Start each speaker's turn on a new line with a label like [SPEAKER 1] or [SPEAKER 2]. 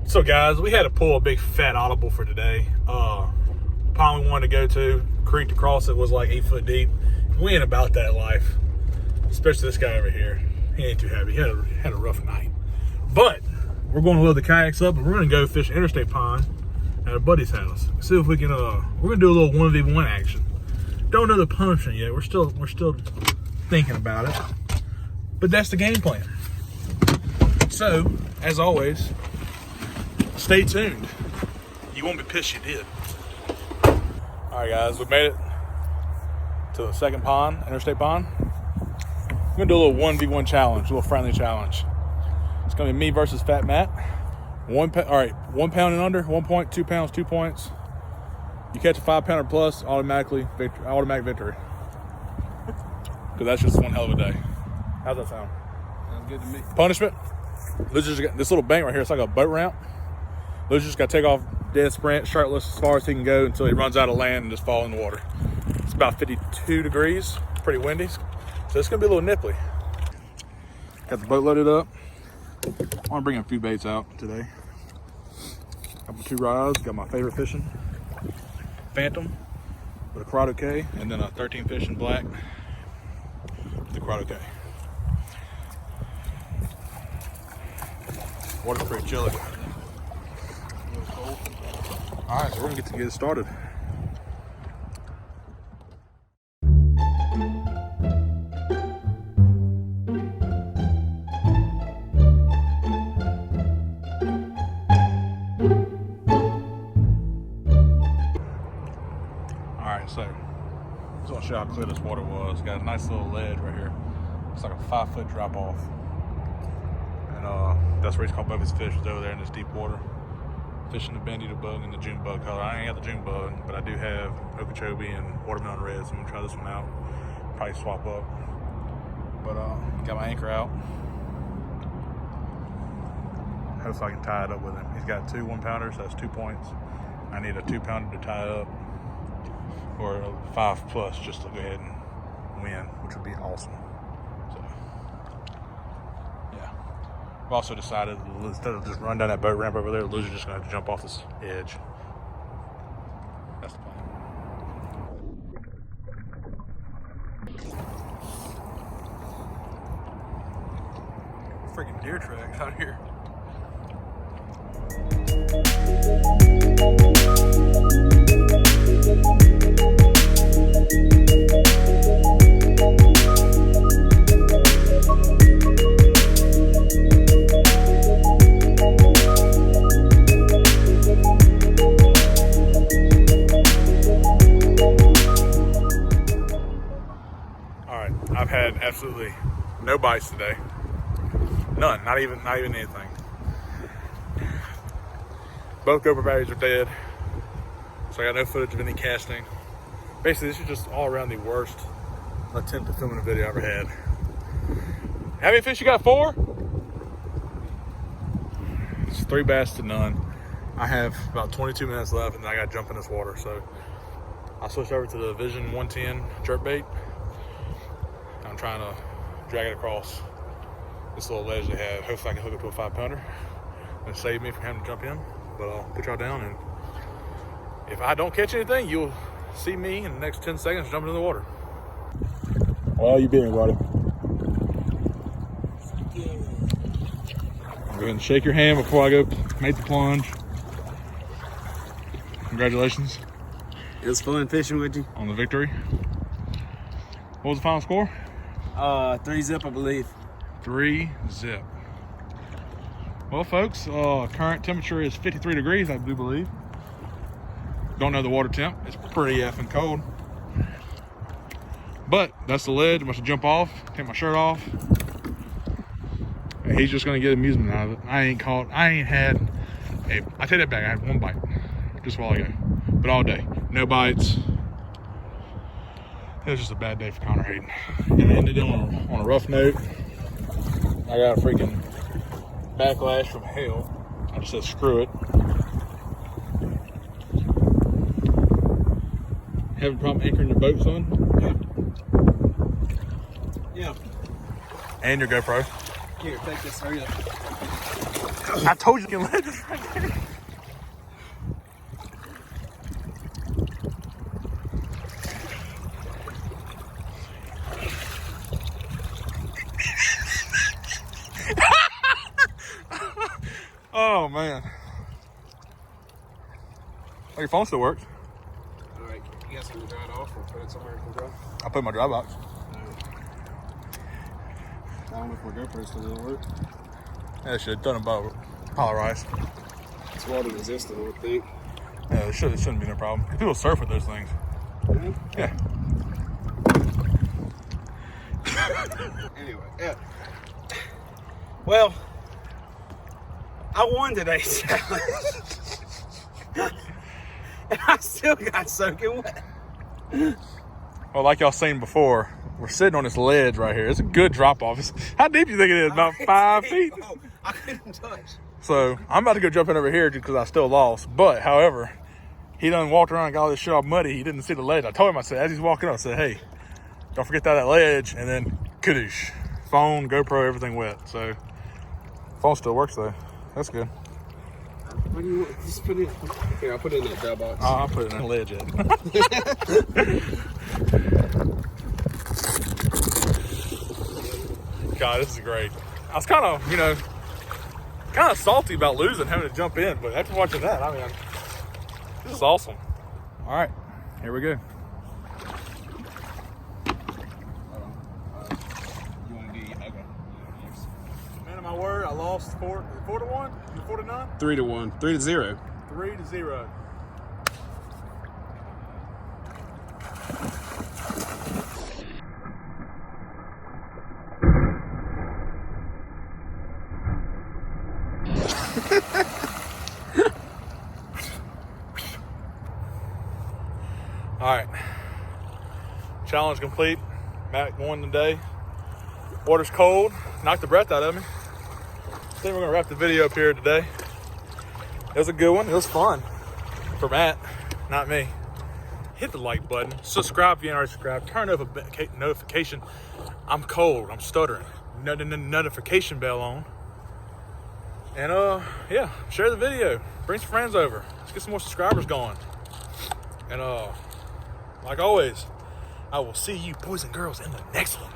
[SPEAKER 1] So guys, we had to pull a big fat audible for today. Pond we wanted to go to, creek to cross it was like 8 foot deep. We ain't about that life, especially this guy over here. He ain't too happy. He had a rough night. But we're going to load the kayaks up and we're going to go fish interstate pond at a buddy's house. See if we can. We're going to do a little 1v1 action. Don't know the punishment yet. We're still thinking about it. But that's the game plan. So, as always, stay tuned. You won't be pissed you did. All right, guys, we made it to the second pond, interstate pond. We're gonna do a little 1v1 challenge, a little friendly challenge. It's gonna be me versus Phat Matt. All right, 1 pound and under, 1 point, 2 pounds, 2 points. You catch a 5 pounder plus, automatic victory. Because that's just one hell of a day. How's that sound?
[SPEAKER 2] Sounds good to me.
[SPEAKER 1] Punishment? Loser's got this little bank right here. It's like a boat ramp. Loser's got to take off dead sprint, shirtless, as far as he can go until he runs out of land and just fall in the water. It's about 52 degrees. It's pretty windy. So it's going to be a little nipply. Got the boat loaded up. I want to bring a few baits out today. Couple 2 rods. Got my favorite fishing. Phantom with a Corrado K. And then a 13 fishing black with the Corrado K. Water's pretty chilly. All right, so we're gonna get it started. All right, so just want to show how clear this water was. Got a nice little ledge right here. It's like a 5 foot drop off. And that's where he's caught both his fish, is over there in this deep water. Fishing the bendy, the bug, and the June bug color. I ain't got the June bug, but I do have Okeechobee and watermelon red, so I'm gonna try this one out. Probably swap up. But got my anchor out. Hopefully I can tie it up with him. He's got 2 1 pounders, so that's 2 points. I need a 2 pounder to tie it up, or a 5 plus just to go ahead and win, which would be awesome. So, yeah. I've also decided, instead of just run down that boat ramp over there, the loser's just gonna have to jump off this edge. That's the plan. Freaking deer tracks out here. I've had absolutely no bites today. None, not even anything. Both GoPro batteries are dead, so I got no footage of any casting. Basically, this is just all around the worst attempt at filming a video I ever had. How many fish you got? 4? It's 3 bass to none. I have about 22 minutes left, and then I got to jump in this water. So I switched over to the Vision 110 jerkbait. I'm trying to drag it across this little ledge they have. Hopefully I can hook it to a 5 pounder and save me from having to jump in. But I'll put y'all down, and if I don't catch anything, you'll see me in the next 10 seconds jumping in the water. Well, you beat me, buddy. Go ahead and shake your hand before I go make the plunge. Congratulations.
[SPEAKER 2] It was fun fishing with you.
[SPEAKER 1] On the victory. What was the final score?
[SPEAKER 2] 3-zip, I believe.
[SPEAKER 1] 3-zip. Well, folks, current temperature is 53 degrees, I do believe. Don't know the water temp. It's pretty effing cold. But that's the ledge. I must jump off, take my shirt off. And he's just gonna get amusement out of it. I ain't had I take that back, I had 1 bite just a while ago. But all day, no bites. It was just a bad day for Connor Hayden. And it ended on a rough note. I got a freaking backlash from hell. I just said screw it. Having a problem anchoring your boat, son?
[SPEAKER 2] Yeah.
[SPEAKER 1] And your GoPro.
[SPEAKER 2] Here, take this. Hurry up.
[SPEAKER 1] I told you you can let this right there. Oh man. Oh, your phone still works.
[SPEAKER 2] Alright, you got something to dry it off or put it somewhere it can dry?
[SPEAKER 1] I put it in my dry box.
[SPEAKER 2] I don't know if my GoPro still will work.
[SPEAKER 1] Yeah, it should. Done about pile of rice.
[SPEAKER 2] It's water resistant, I would think.
[SPEAKER 1] Yeah, it shouldn't be no problem. People surf with those things. Yeah.
[SPEAKER 2] Anyway, yeah. Well, I won today's challenge. And I still got soaking wet.
[SPEAKER 1] Well, like y'all seen before, we're sitting on this ledge right here. It's a good drop off. How deep do you think it is? About 5 feet?
[SPEAKER 2] Oh, I couldn't touch.
[SPEAKER 1] So I'm about to go jump in over here just because I still lost. But, however, he done walked around and got all this shit all muddy. He didn't see the ledge. I told him, I said, as he's walking up, I said, hey, don't forget that ledge. And then, kadoosh. Phone, GoPro, everything wet. So, phone still works though. That's good.
[SPEAKER 2] What do you want? Just put it. Here, I'll put it in that dry box.
[SPEAKER 1] I'll put it in the ledge yet. God, this is great. I was kind of salty about losing, having to jump in, but after watching that, I mean, this is awesome. All right, here we go.
[SPEAKER 2] You want to do? Okay.
[SPEAKER 1] Man of my word, I lost 4-1, 4-9,
[SPEAKER 2] 3-1, 3-0.
[SPEAKER 1] 3-0. All right, challenge complete. Matt won today. Water's cold, knocked the breath out of me. I think we're gonna wrap the video up here today. It was a good one. It was fun for Matt, not me. Hit the like button. Subscribe if you ain't already subscribed. Turn up a notification. I'm cold. I'm stuttering. Notification bell on. And yeah, share the video. Bring some friends over. Let's get some more subscribers going. And like always, I will see you boys and girls in the next one.